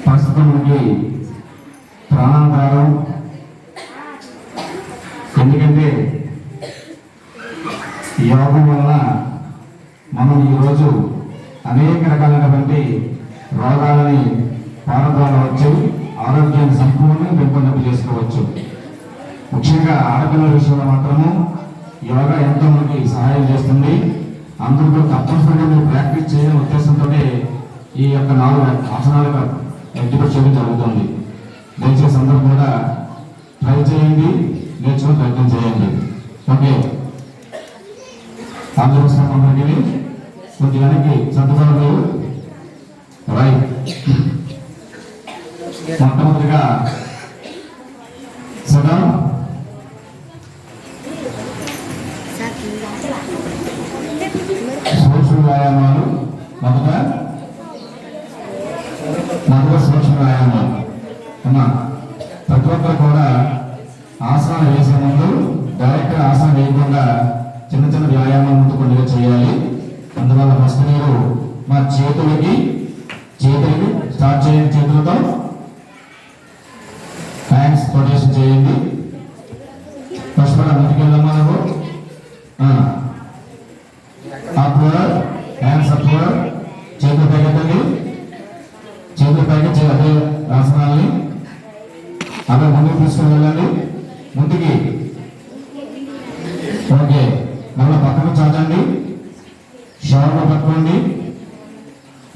పరిస్థితులకి ప్రాణాధారం. ఎందుకంటే యోగం వల్ల మనం ఈరోజు అనేక రకాలైనటువంటి రోగాలని పారద్రోలవచ్చు, ఆరోగ్యాన్ని సంపూర్ణంగా పెంపొందింపు చేసుకోవచ్చు. ముఖ్యంగా ఆడపిల్లల విషయంలో మాత్రము యోగా ఎంతో మనకి సహాయం చేస్తుంది. అందరూ తప్పనిసరిగా మీరు ప్రాక్టీస్ చేయడం ఉద్దేశంతో ఈ యొక్క 4 ఆసనాలుగా ఎగ్జిబిట్ చేయడం జరుగుతుంది. దయచేసి అందరూ కూడా ట్రై చేయండి, నేర్చుకుని ప్రయత్నం చేయండి. ఓకే, అందరికీ కొద్ది వెనక్కి సర్దుకోవడం. రైట్, మొట్టమొదటిగా సదా సూక్ష్మ వ్యాయామాలు. మొదట సూక్ష్మ వ్యాయామాలు అమ్మా. ప్రతి ఒక్కరు కూడా ఆసనాలు వేసే ముందు డైరెక్ట్ ఆసనం వేయకుండా చిన్న చిన్న వ్యాయామాలు ముందు కొద్దిగా చేయాలి. అందువల్ల ఫస్ట్ మీరు మా చేతులకి స్టార్ట్ చేయండి. చేతులతో హ్యాండ్స్ రొటేషన్ చేయండి. ఫస్ట్ కూడా ముందుకెళ్ళమ్మా. నువ్వు అప్వర్డ్, హ్యాండ్స్ అప్వర్డ్, చేతుల పైకెత్తండి. చేతుల పైకి అదే ఆసనాలని అలా ముందుకు తీసుకుని వెళ్ళండి. ముందుకి ఓకే, మళ్ళీ పక్కన చాచండి. షోల్డర్ పట్టుకోండి.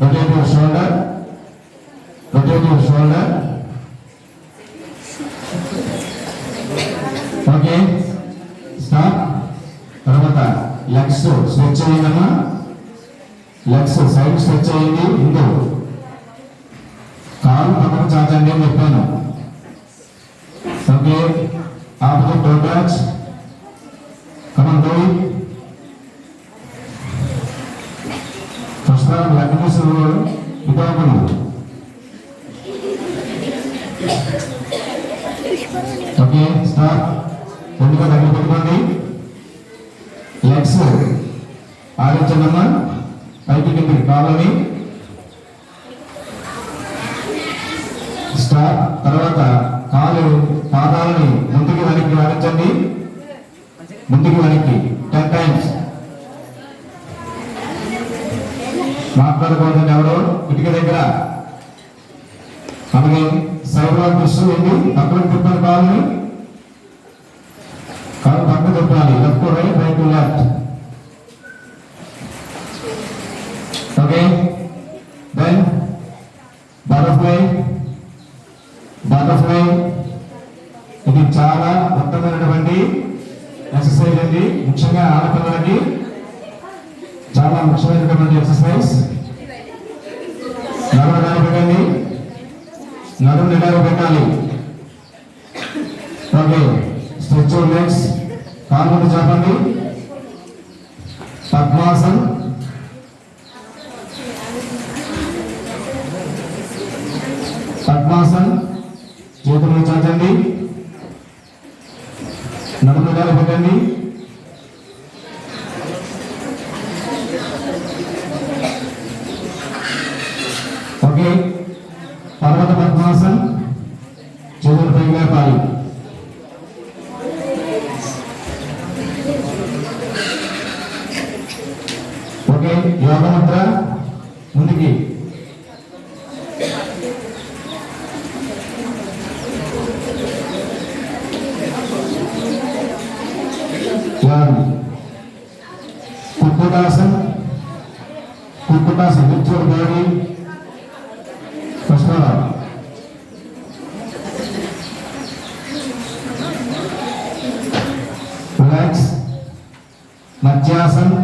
Rotate your shoulder, rotate your shoulder. Okay, stop. తర్వాత లెగ్స్ స్ట్రెచ్ చేయండమ్మా. లెగ్స్ సైడ్ స్ట్రెచ్ చేయండి. ముందు కాలు పక్కన చాచండి అని చెప్పాను. Okay, opposite toe touch. Come on do it. First leg మూసులు ఇవ్వకూడదు. Okay, stop. ముందుగా దగ్గర పెట్టుకోండి. లెగ్స్ ఆడించండమ్మా. పైకి కిందకి కాళ్ళని. స్టాప్. తర్వాత పాదాలని ముందుకు వెనక్కి ఆడించండి. ముందుకు వెనక్కి 10 times. మాట్లాడుకోవద్దండి ఎవరు ఇటుక దగ్గర. అలాగే సైడ్ వాక్ ఇస్తుంది. పక్కన తిప్పాలి కాళ్ళని. కాళ్ళు పక్కన తిప్పాలి. Left to right, right to left. Okay, then butterfly. ఇది చాలా ఉత్తమమైనటువంటి ఎక్సర్సైజ్ అండి. ముఖ్యంగా ఆడపిల్లలకి చాలా ముఖ్యమైనటువంటి ఎక్సర్సైజ్. నడుము నిలబెట్టండి. నడుము నిలబెట్టాలి. Okay, stretch your legs. కాలు ముందు చాపండి. పద్మాసన్. పద్మాసన్. చేతులు చాచండి. నడుము నిలబెట్టండి. ఓకే, పర్వత పద్మాసన్. చేతులు పైకి లేపాలి. ఓకే, యోగ ముద్ర. ముందుకి Kukkutasan. With your body. First relax. మధ్యాసన్.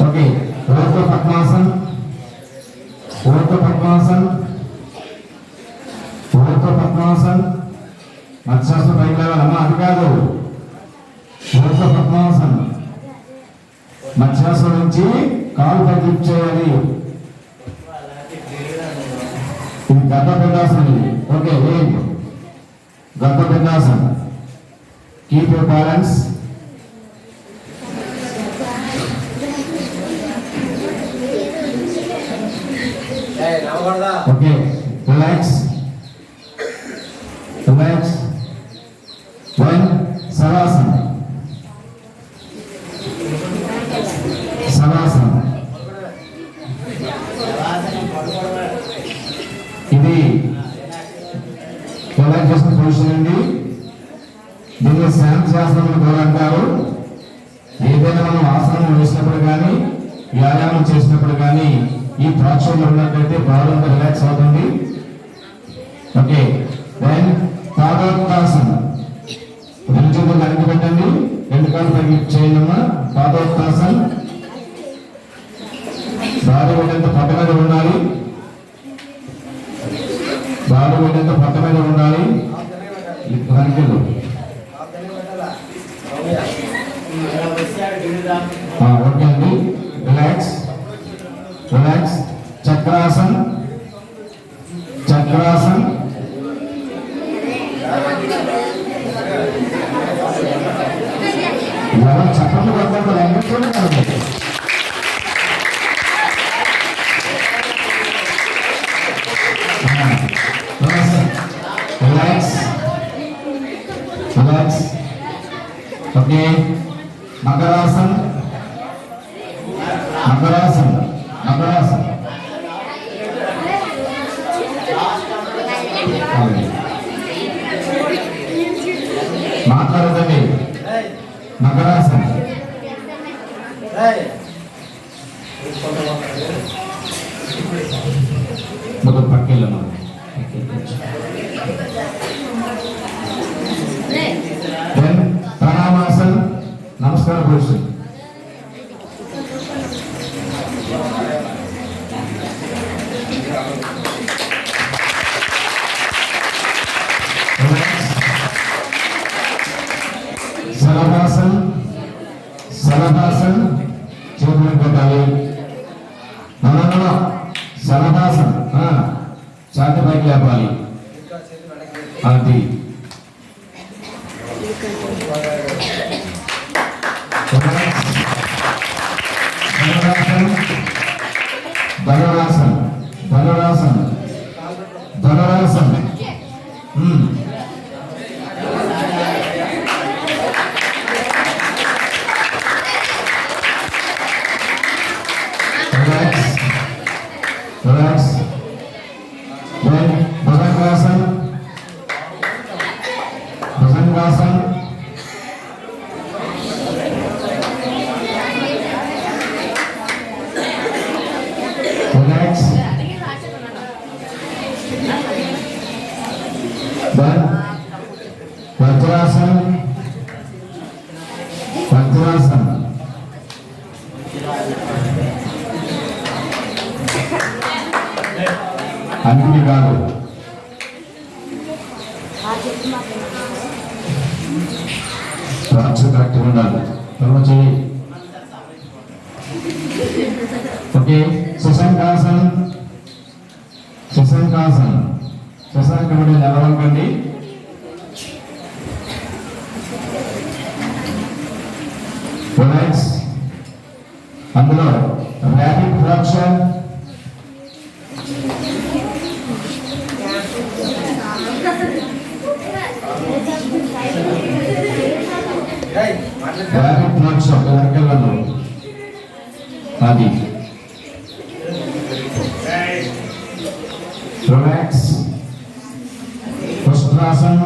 Okay, okay. ఊర్ధ్వ పద్మాసన్. మధ్యాసనం పైకి లేవాలమ్మా. అది కాదు, ఊర్ధ్వ పద్మాసన్. మధ్యాసనం నుంచి కాలు పైకి చేయాలి. ఇది గర్భపిండాసనం ఇది. Okay, wait. గర్భపిండాసనం. Keep your balance. Okay, relax. Relax. One సవాసనం. సవాసనం. ఇది రిలాక్స్ చేసిన పొజిషన్ అండి. దీన్ని శాంతిశాస్త్రం కూడా అంటారు. ఏదైనా మనం ఆసనం వేసినప్పుడు కానీ వ్యాయామం చేసినప్పుడు కానీ ఈ ప్రాక్షంలో ఉన్నట్లయితే బాగా రిలాక్స్ అవుతుంది. Okay, then Padottasana. రెండు చేతులు వెనక్కి పెట్టండి, రెండు కాళ్ళు పైకి చేయండమ్మా. పాదోత్తాసన. బాడీ వెంట పక్క మీద ఉండాలి. బాడీ వెంట పక్క మీద ఉండాలి. వెనకలు ఓకే అండి. రిలాక్స్. రిలాక్స్. చక్రాసన్. చక్రాసన్. ఎవరు చక్రం కొడతారు Venkateswara. Relax. Relax. Okay, Makarasan. Makarasan. Makarasan. మాట్లాడదండి. Makarasan. మొదలు పక్కెళ్ళమ్మా. ప్రణామాసన్. నమస్కార పొజిషన్. సలభాసన్. సలభాసన్. చేతులు పెట్టాలి. మనలో సలభాసన్. ఛాతి పైకి లేపాలి. అది Dhanurasan. Dhanurasan. Dhanurasan. Relax. Relax. Bhujangasan. Bhujangasan. Relax. Vajrasan. Vajrasan. అన్ని కాదు. కరెక్ట్గా ఉండాలి. తర్వాత చేయి. ఓకే, శశంకాసన్. శశంకాసన్. శశాంకముడి నిలవంకండి. రిలాక్స్. అందులో ర్యాపిడ్ ఫ్రాక్షన్. ర్యాపిడ్ ఫ్రాక్షన్ వెనకెళ్ళను. అది రిలాక్స్. పుష్ట్రాసన్.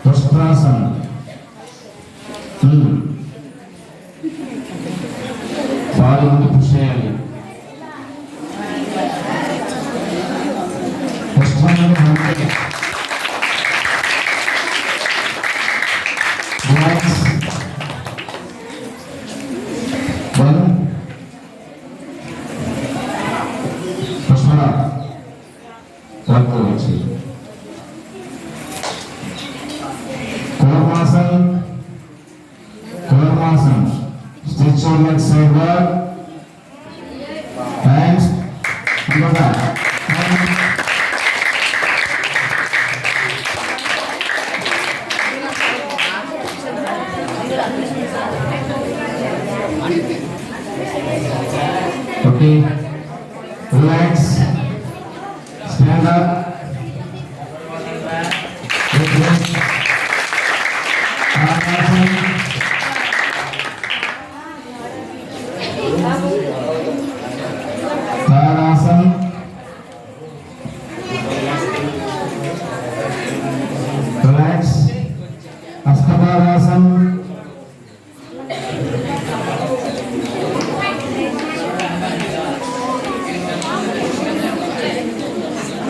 పుష్ట్రాసన్. బాడీ ముందు పుష్ చేయాలి. రిలాక్స్. పుష్ప వచ్చి Kurmasan. కూర్మాసన్. Stretch your legs sideward. Hands on the back. Okay, relax, stand up. Tadasana, relax, Astapadasana,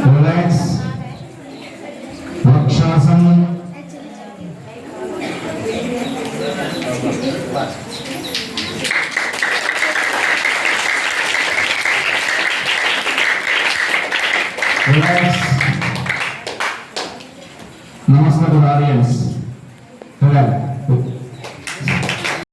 relax, Vakshasana, relax. Namaskar to the audience.